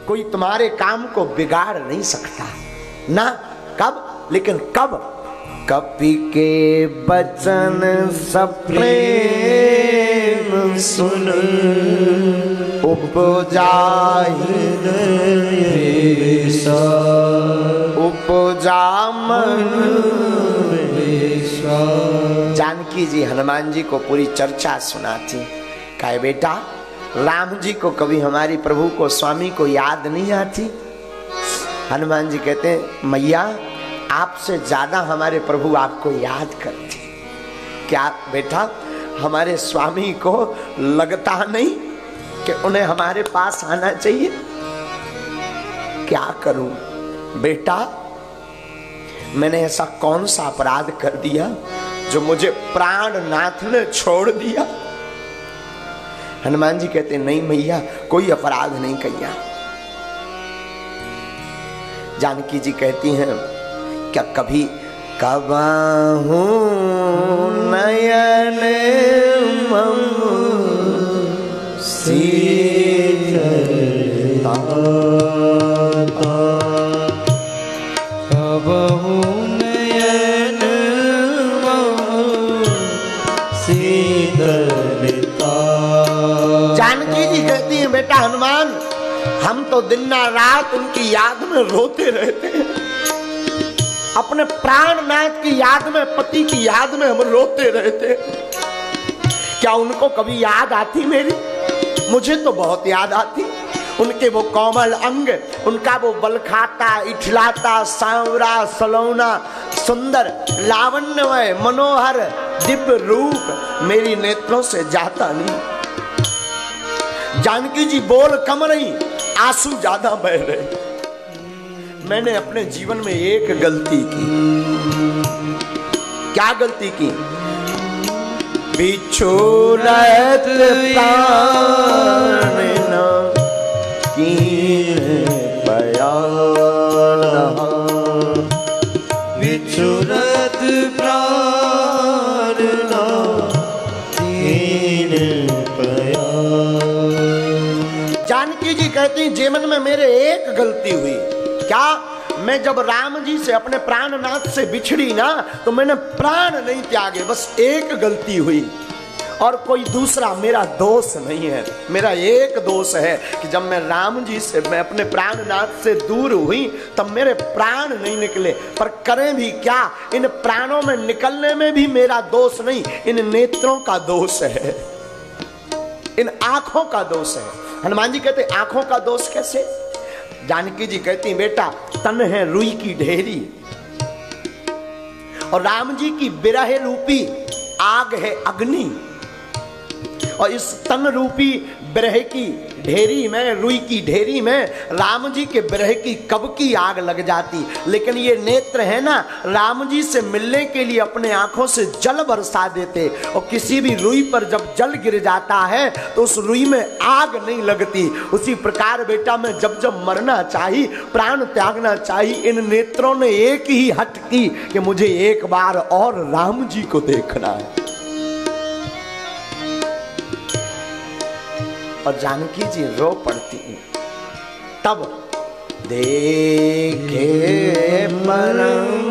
कोई तुम्हारे काम को बिगाड़ नहीं सकता ना। कब? लेकिन कब? कपि के बचन सब प्रेम सुन, उपजा मन। जानकी जी हनुमान जी को पूरी चर्चा सुनाती। कहे बेटा, राम जी को कभी हमारी प्रभु को, स्वामी को याद नहीं आती? हनुमान जी कहते हैं, मैया आपसे ज्यादा हमारे प्रभु आपको याद करते। क्या बेटा, हमारे स्वामी को लगता नहीं कि उन्हें हमारे पास आना चाहिए? क्या करूं बेटा, मैंने ऐसा कौन सा अपराध कर दिया जो मुझे प्राणनाथ ने छोड़ दिया? हनुमान जी कहते नहीं मैया, कोई अपराध नहीं किया। जानकी जी कहती हैं, क्या कभी कबाहू नयन मम सीता, कबाहू नयन मम सीता। जानकी जी कहती हैं, बेटा हनुमान, हम तो दिन रात उनकी याद में रोते रहते हैं। अपने प्राणनाथ की याद में, पति की याद में हम रोते रहते हैं। क्या उनको कभी याद आती मेरी? मुझे तो बहुत याद आती। उनके वो कोमल अंग, उनका वो बलखाता, इठलाता, सांवरा, सलौना, सुंदर, लावण्यमय, मनोहर, दिव्य रूप मेरी नेत्रों से जाता नहीं। जानकी जी बोल कम रही, आंसू ज्यादा बह रहे। मैंने अपने जीवन में एक गलती की। क्या गलती की? बिछोरत प्राण न कीन बयान, बिछोरत प्राण न कीन बयान। जानकी जी कहती, जीवन में मेरे एक गलती हुई। क्या? मैं जब राम जी से, अपने प्राणनाथ से बिछड़ी ना, तो मैंने प्राण नहीं त्यागे। बस एक गलती हुई और कोई दूसरा मेरा दोष नहीं है। मेरा एक दोष है कि जब मैं राम जी से, मैं अपने प्राणनाथ से दूर हुई, तब मेरे प्राण नहीं निकले। पर करें भी क्या, इन प्राणों में निकलने में भी मेरा दोष नहीं, इन नेत्रों का दोष है, इन आंखों का दोष है। हनुमान जी कहते, आंखों का दोष कैसे? जानकी जी कहती, बेटा तन है रुई की ढेरी और राम जी की बिरह रूपी आग है अग्नि, और इस तन रूपी बिरह की ढेरी में, रुई की ढेरी में राम जी के बिरह की कब की आग लग जाती। लेकिन ये नेत्र है ना, राम जी से मिलने के लिए अपने आंखों से जल बरसा देते, और किसी भी रुई पर जब जल गिर जाता है तो उस रुई में आग नहीं लगती। उसी प्रकार बेटा मैं जब जब मरना चाहिए, प्राण त्यागना चाहिए, इन नेत्रों ने एक ही हट की कि मुझे एक बार और राम जी को देखना है। और जानकी जी रो पड़ती। तब देखे परमवीर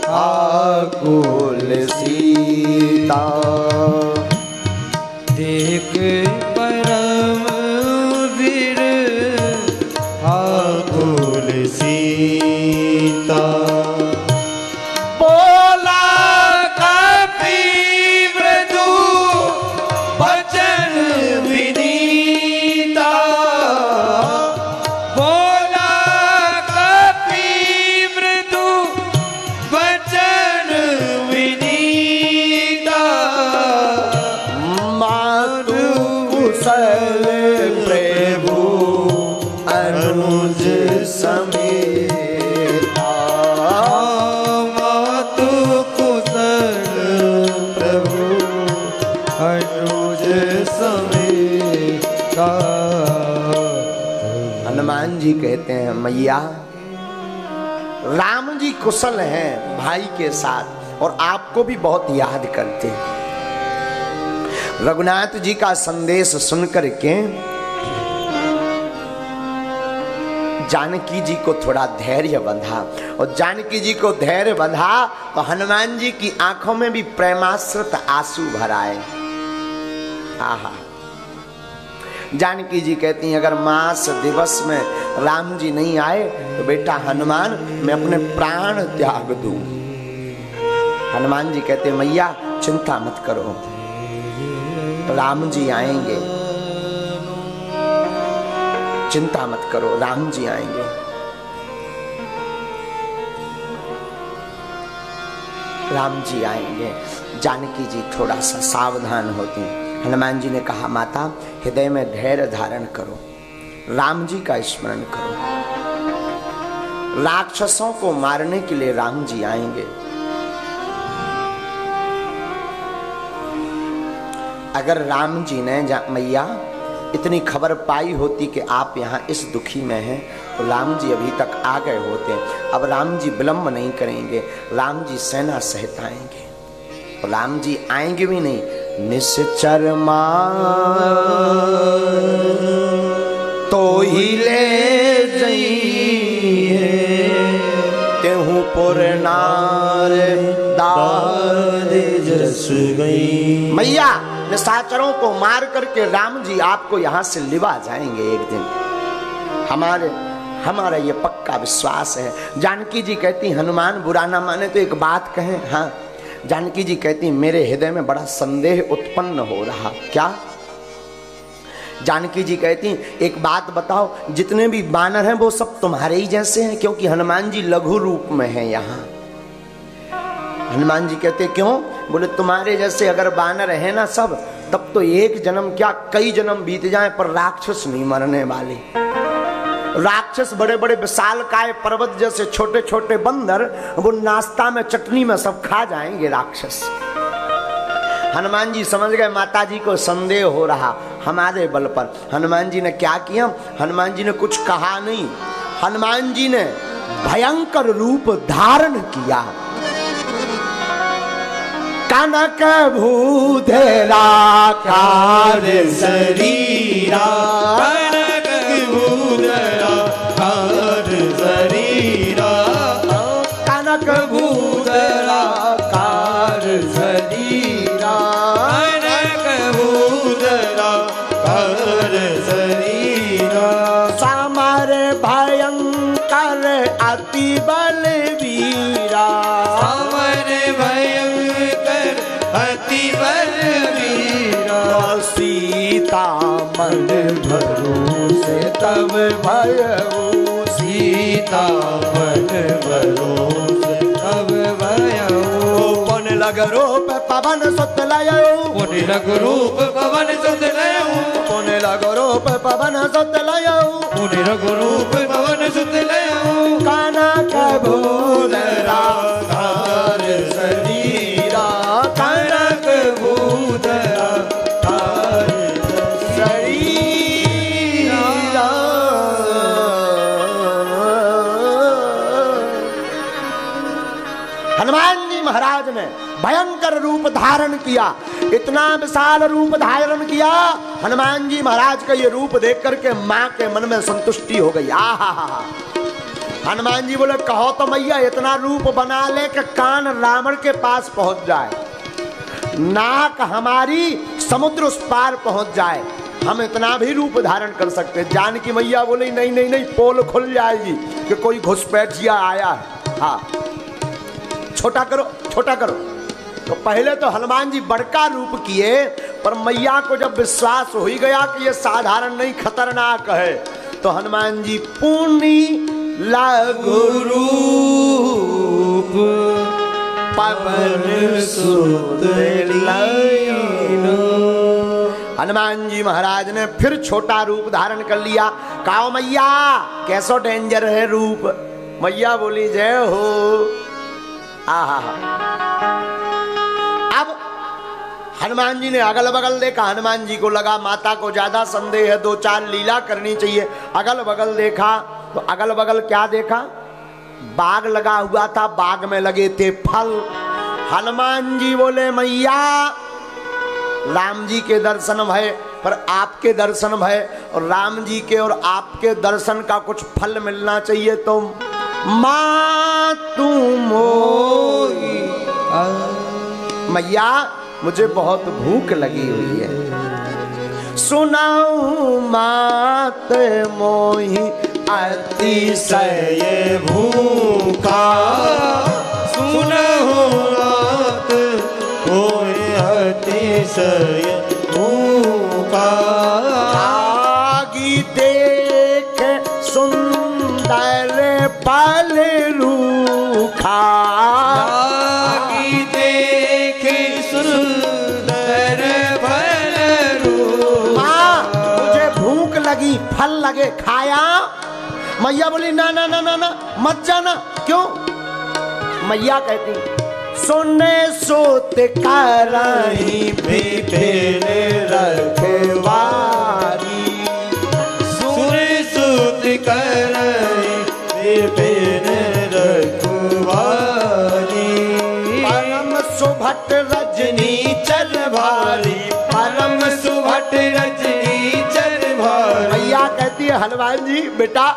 आकुल सीता, देखे परमवीर आकुल सीता। हनुमान जी कहते हैं, मैया राम जी कुशल हैं भाई के साथ और आपको भी बहुत याद करते हैं। रघुनाथ जी का संदेश सुनकर के जानकी जी को थोड़ा धैर्य बंधा, और जानकी जी को धैर्य बंधा तो हनुमान जी की आंखों में भी प्रेमाश्रित आंसू भर आए। आहा, जानकी जी कहती हैं अगर मास दिवस में राम जी नहीं आए तो बेटा हनुमान मैं अपने प्राण त्याग दूं। हनुमान जी कहते मैया चिंता मत करो, राम जी आएंगे, चिंता मत करो, राम जी आएंगे। राम जी आएंगे। जानकी जी थोड़ा सा सावधान होती हैं। हनुमान जी ने कहा माता हृदय में धैर्य धारण करो, राम जी का स्मरण करो, राक्षसों को मारने के लिए राम जी आएंगे। अगर राम जी ने मैया इतनी खबर पाई होती कि आप यहाँ इस दुखी में हैं तो राम जी अभी तक आ गए होते। अब राम जी विलंब नहीं करेंगे, राम जी सेना सहित आएंगे, और राम जी आएंगे भी नहीं, निश्चर तो ही ले जाइए तेहू पुर नार दार जस गई। मैया निशाचरों को मार करके राम जी आपको यहाँ से लिवा जाएंगे एक दिन, हमारा ये पक्का विश्वास है। जानकी जी कहती हनुमान बुरा ना माने तो एक बात कहें। हाँ, जानकी जी कहती मेरे हृदय में बड़ा संदेह उत्पन्न हो रहा। क्या? जानकी जी कहती एक बात बताओ, जितने भी बानर हैं वो सब तुम्हारे ही जैसे हैं? क्योंकि हनुमान जी लघु रूप में हैं यहाँ। हनुमान जी कहते क्यों? बोले तुम्हारे जैसे अगर बानर है ना सब, तब तो एक जन्म क्या कई जन्म बीत जाए पर राक्षस नहीं मरने वाले। राक्षस बड़े बड़े विशालकाय पर्वत जैसे छोटे छोटे बंदर, वो नाश्ता में चटनी में सब खा जाएंगे राक्षस। हनुमान जी समझ गए माता जी को संदेह हो रहा हमारे बल पर। हनुमान जी ने क्या किया? हनुमान जी ने कुछ कहा नहीं, हनुमान जी ने भयंकर रूप धारण किया। कनक भूधरा कार शरीरा, कनक भूधरा कार शरीरा, कनक भूधरा कार शरीरा, कनक भूधरा कार शरीरा। सामर भयंकर अति बलवीरा, सामर भयंकर अति बलवीरा। सीता मन भरोसे तब भयऊ, सीता मन भरोसे तब भयऊ। पुन लग रूप पवन सुत लयऊ, पुन लग रूप पवन सुत लयऊ, पुन लग रूप पवन सुत लयऊ, पुन लग रूप पवन सुत लयऊ। कनक भूधरा कार शरीरा, कनक भूधरा कार शरीरा। हनुमान जी महाराज ने भयंकर रूप धारण किया, इतना विशाल रूप धारण किया। हनुमान जी महाराज का ये रूप देख करके माँ के मन में संतुष्टि हो गई। आहा, हनुमान जी बोले कहो तो मैया इतना रूप बना ले कि कान रावण के पास पहुंच जाए, नाक हमारी समुद्र उस पार पहुंच जाए, हम इतना भी रूप धारण कर सकते। जानकी मैया बोली नहीं नहीं नहीं, पोल खुल जाएगी कि कोई घुसपैठिया आया है। हाँ, छोटा करो छोटा करो। तो पहले तो हनुमान जी बड़का रूप किए, पर मैया को जब विश्वास हो ही गया कि ये साधारण नहीं खतरनाक है, तो हनुमान जी पूर्णी लघु रूप पवन सुत लयऊ। हनुमान जी महाराज ने फिर छोटा रूप धारण कर लिया। कहो मैया कैसो डेंजर है रूप? मैया बोली जय हो। आहा, अब हनुमान जी ने अगल बगल देखा। हनुमान जी को लगा माता को ज्यादा संदेह है, दो चार लीला करनी चाहिए। अगल बगल देखा तो अगल बगल क्या देखा? बाग लगा हुआ था, बाग में लगे थे फल। हनुमान जी बोले मैया राम जी के दर्शन भय, पर आपके दर्शन भय और राम जी के और आपके दर्शन का कुछ फल मिलना चाहिए। तो माँ तुम मोही, मैया मुझे बहुत भूख लगी हुई है। सुनाऊं मात मोही अतिशय भूखा, सुनहु मात मोहि अतिशय भूखा। आगी देख सुंदर पल रूखा, आगी देख सुंदर फल रूखा। मुझे भूख लगी, फल लगे, खाया। मैया बोली ना ना ना ना ना मत जाना। क्यों? मैया कहती सोने सोत कराई विपिन रखवारी, सुर सुत करई विपिन रखवारी। परम सुभट रजनी चल भारी, परम सुभट रजनी चल भारी। मैया कहती है हनुमान जी बेटा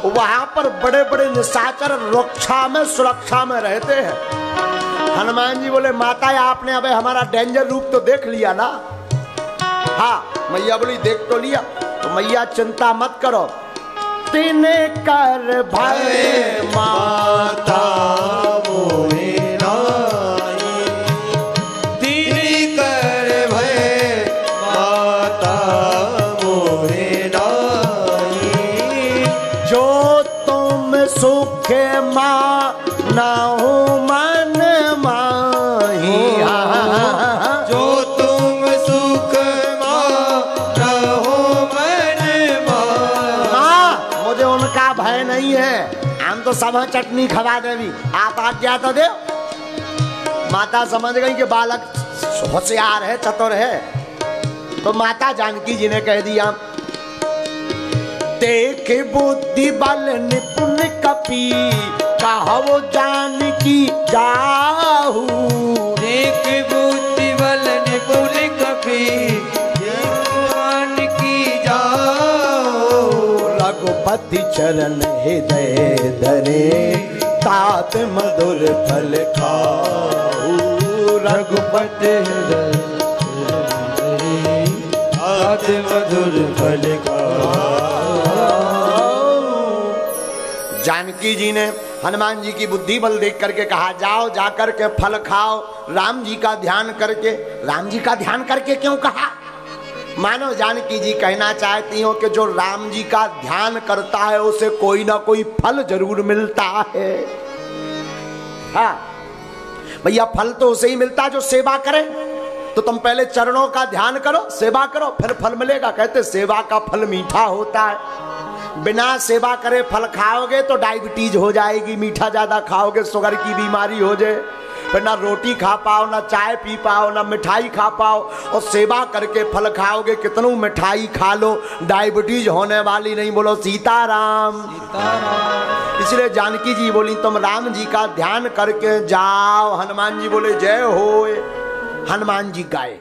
वहां पर बड़े बड़े निशाचर रक्षा में सुरक्षा में रहते हैं। हनुमान जी बोले माता आपने अबे हमारा डेंजर रूप तो देख लिया ना। हाँ मैया बोली देख तो लिया। तो मैया चिंता मत करो, तिने कर भय माता मोहि नाई, तिने कर भय माता मोहि नाई। जो तुम सुख मानहु मन माही, जो तुम सुख मानहु मन माही। मुझे उनका भय नहीं है, हम तो सब चटनी खवा देवी, आप आज्ञा तो दे। माता समझ गई कि बालक होशियार है, चतुर है। तो माता जानकी जी ने कह दिया देख बुद्धि बल निपुण कपी, कहो जानकी जाहू। देख बुद्धि बल निपुण कपी, जानकी जाहू। रघुपति चरण हृदय धरे, तात मधुर फल खाऊ। रघुपति तात मधुर फल खाऊ। जानकी जी ने हनुमान जी की बुद्धि बल देख करके कहा जाओ जाकर के फल खाओ, राम जी का ध्यान करके। राम जी का ध्यान करके क्यों कहा? मानो जानकी जी कहना चाहती हो कि जो राम जी का ध्यान करता है उसे कोई ना कोई फल जरूर मिलता है। हाँ भैया फल तो उसे ही मिलता है जो सेवा करे। तो तुम पहले चरणों का ध्यान करो, सेवा करो, फिर फल मिलेगा। कहते सेवा का फल मीठा होता है। बिना सेवा करे फल खाओगे तो डायबिटीज हो जाएगी, मीठा ज्यादा खाओगे शुगर की बीमारी हो जाए, फिर ना रोटी खा पाओ, ना चाय पी पाओ, ना मिठाई खा पाओ। और सेवा करके फल खाओगे, कितनों मिठाई खा लो, डायबिटीज होने वाली नहीं। बोलो सीताराम। इसलिए जानकी जी बोली तुम राम जी का ध्यान करके जाओ। हनुमान जी बोले जय हो। हनुमान जी गाए